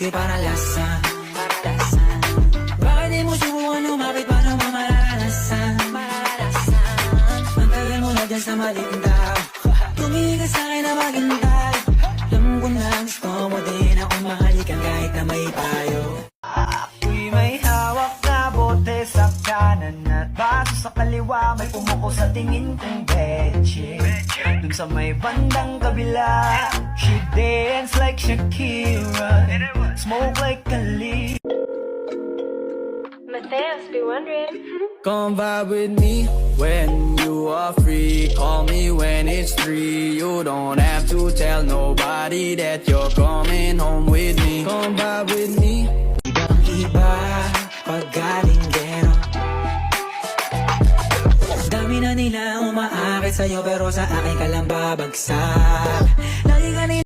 ko para lasan. Bakit di mo subukan lumapit, paano mo mararanasan? Ang tagal mo na dyan sa malindaw, tumingin ka sa'kin na maghintay. Alam ko na gusto mo din akong mahalikan kahit na may payo. Ako'y may hawak na bote sa kanan at baso sa kaliwa, may pumuko sa tingin kong betche. Dun sa may bandang kabila, she dance like Shakira, smoke like Khalid. Mateos, be wondering. Come vibe with me when you are free. Call me when it's 3. You don't have to tell nobody that you're coming home with me. Come vibe with me. Ibang iba pag galing gero. Dami na nila umaakit sa'yo pero sa akin ka lang babagsak.